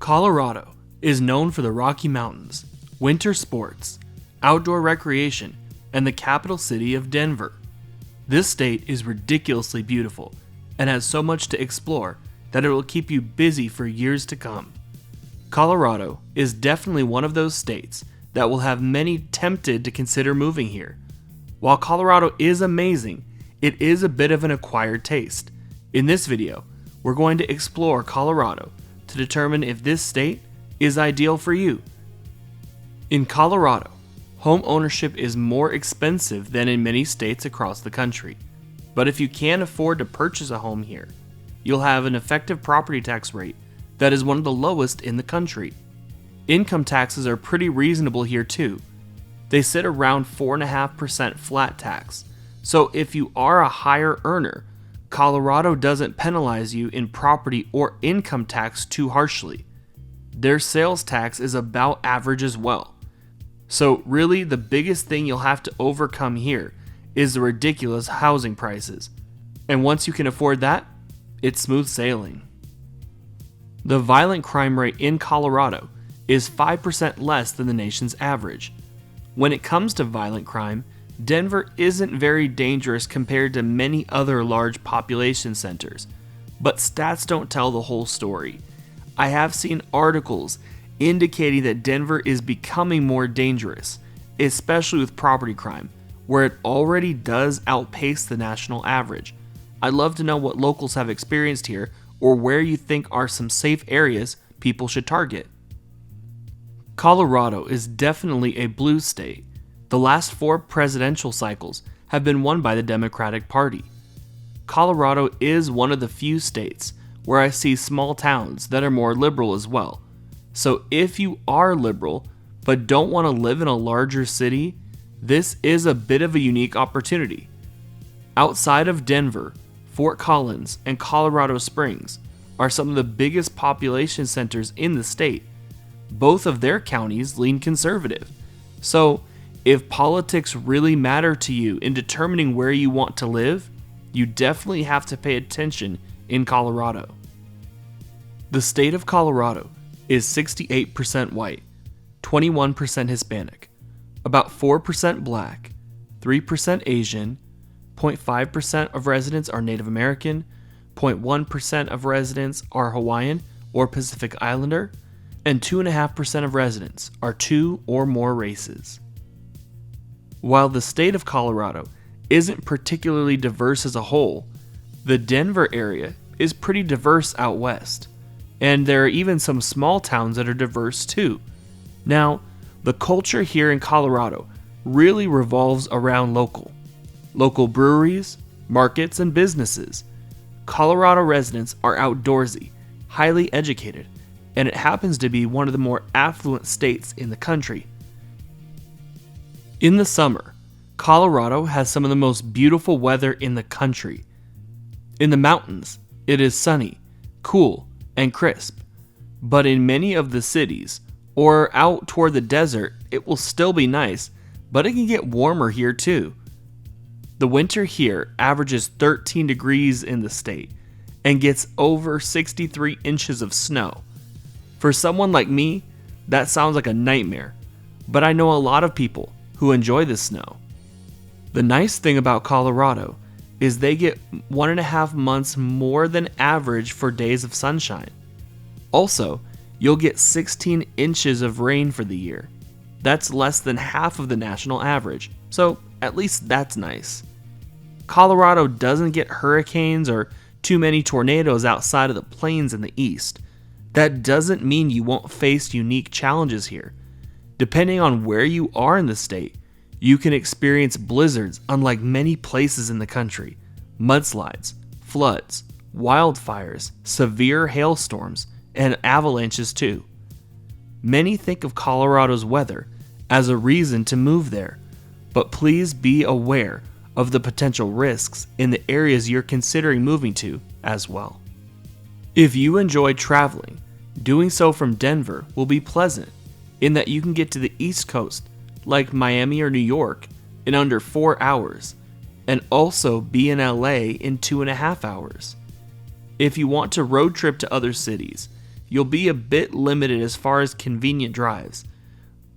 Colorado is known for the Rocky Mountains, winter sports, outdoor recreation, and the capital city of Denver. This state is ridiculously beautiful and has so much to explore that it will keep you busy for years to come. Colorado is definitely one of those states that will have many tempted to consider moving here. While Colorado is amazing, it is a bit of an acquired taste. In this video, we're going to explore Colorado to determine if this state is ideal for you. In Colorado, home ownership is more expensive than in many states across the country. But if you can't afford to purchase a home here, you'll have an effective property tax rate that is one of the lowest in the country. Income taxes are pretty reasonable here too. They sit around 4.5% flat tax. So if you are a higher earner, Colorado doesn't penalize you in property or income tax too harshly. Their sales tax is about average as well. So really the biggest thing you'll have to overcome here is the ridiculous housing prices. And once you can afford that, it's smooth sailing. The violent crime rate in Colorado is 5% less than the nation's average. When it comes to violent crime, Denver isn't very dangerous compared to many other large population centers, but stats don't tell the whole story. I have seen articles indicating that Denver is becoming more dangerous, especially with property crime, where it already does outpace the national average. I'd love to know what locals have experienced here or where you think are some safe areas people should target. Colorado is definitely a blue state. The last 4 presidential cycles have been won by the Democratic Party. Colorado is one of the few states where I see small towns that are more liberal as well. So if you are liberal but don't want to live in a larger city, this is a bit of a unique opportunity. Outside of Denver, Fort Collins and Colorado Springs are some of the biggest population centers in the state. Both of their counties lean conservative. So if politics really matter to you in determining where you want to live, you definitely have to pay attention in Colorado. The state of Colorado is 68% white, 21% Hispanic, about 4% Black, 3% Asian, 0.5% of residents are Native American, 0.1% of residents are Hawaiian or Pacific Islander, and 2.5% of residents are 2 or more races. While the state of Colorado isn't particularly diverse as a whole, the Denver area is pretty diverse out west, and there are even some small towns that are diverse too. Now, the culture here in Colorado really revolves around local breweries, markets, and businesses. Colorado residents are outdoorsy, highly educated, and it happens to be one of the more affluent states in the country. In the summer, Colorado has some of the most beautiful weather in the country. In the mountains, it is sunny, cool, and crisp. But in many of the cities, or out toward the desert, it will still be nice, but it can get warmer here too. The winter here averages 13 degrees in the state and gets over 63 inches of snow. For someone like me, that sounds like a nightmare, but I know a lot of people who enjoy the snow. The nice thing about Colorado is they get 1.5 months more than average for days of sunshine. Also, you'll get 16 inches of rain for the year. That's less than half of the national average, so at least that's nice. Colorado doesn't get hurricanes or too many tornadoes outside of the plains in the east. That doesn't mean you won't face unique challenges here. Depending on where you are in the state, you can experience blizzards unlike many places in the country, mudslides, floods, wildfires, severe hailstorms, and avalanches too. Many think of Colorado's weather as a reason to move there, but please be aware of the potential risks in the areas you're considering moving to as well. If you enjoy traveling, doing so from Denver will be pleasant in that you can get to the East Coast, like Miami or New York, in under 4 hours, and also be in LA in 2.5 hours. If you want to road trip to other cities, you'll be a bit limited as far as convenient drives.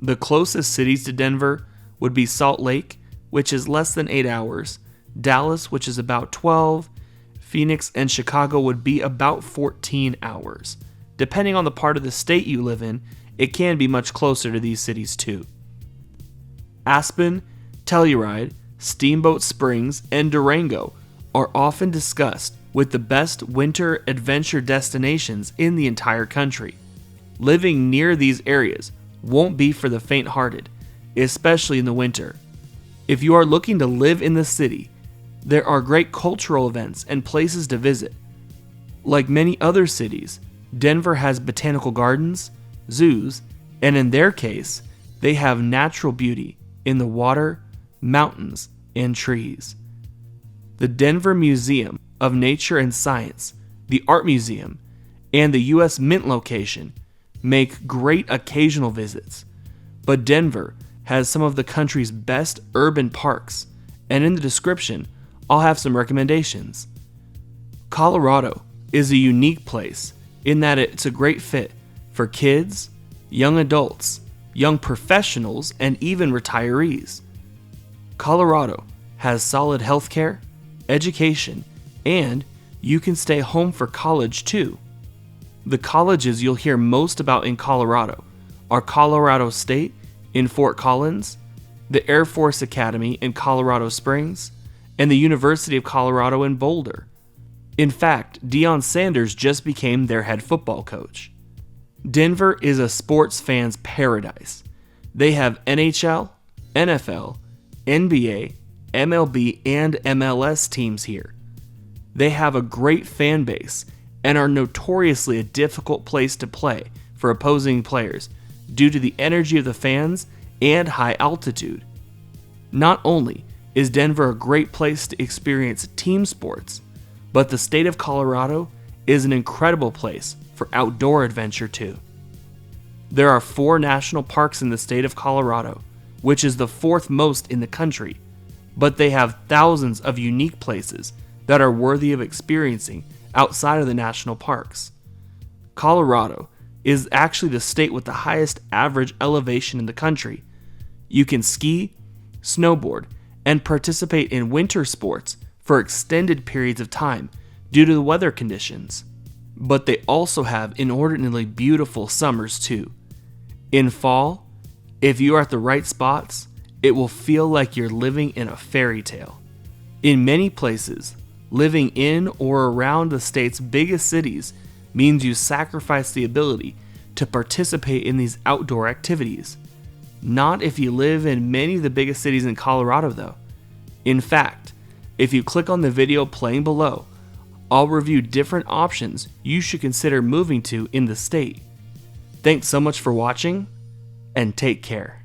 The closest cities to Denver would be Salt Lake, which is less than 8 hours, Dallas, which is about 12, Phoenix and Chicago would be about 14 hours. Depending on the part of the state you live in, it can be much closer to these cities too. Aspen, Telluride, Steamboat Springs, and Durango are often discussed with the best winter adventure destinations in the entire country. Living near these areas won't be for the faint-hearted, especially in the winter. If you are looking to live in the city, there are great cultural events and places to visit. Like many other cities, Denver has botanical gardens, zoos, and in their case, they have natural beauty in the water, mountains, and trees. The Denver Museum of Nature and Science, the Art Museum, and the U.S. Mint location make great occasional visits, but Denver has some of the country's best urban parks, and in the description, I'll have some recommendations. Colorado is a unique place in that it's a great fit for kids, young adults, young professionals, and even retirees. Colorado has solid healthcare, education, and you can stay home for college too. The colleges you'll hear most about in Colorado are Colorado State in Fort Collins, the Air Force Academy in Colorado Springs, and the University of Colorado in Boulder. In fact, Deion Sanders just became their head football coach. Denver is a sports fan's paradise. They have NHL, NFL, NBA, MLB, and MLS teams here. They have a great fan base and are notoriously a difficult place to play for opposing players due to the energy of the fans and high altitude. Not only is Denver a great place to experience team sports, but the state of Colorado is an incredible place for outdoor adventure too. There are 4 national parks in the state of Colorado, which is the 4th most in the country, but they have thousands of unique places that are worthy of experiencing outside of the national parks. Colorado is actually the state with the highest average elevation in the country. You can ski, snowboard, and participate in winter sports for extended periods of time due to the weather conditions. But they also have inordinately beautiful summers too. In fall, if you are at the right spots, it will feel like you're living in a fairy tale. In many places, living in or around the state's biggest cities means you sacrifice the ability to participate in these outdoor activities. Not if you live in many of the biggest cities in Colorado though. In fact, if you click on the video playing below, I'll review different options you should consider moving to in the state. Thanks so much for watching, and take care.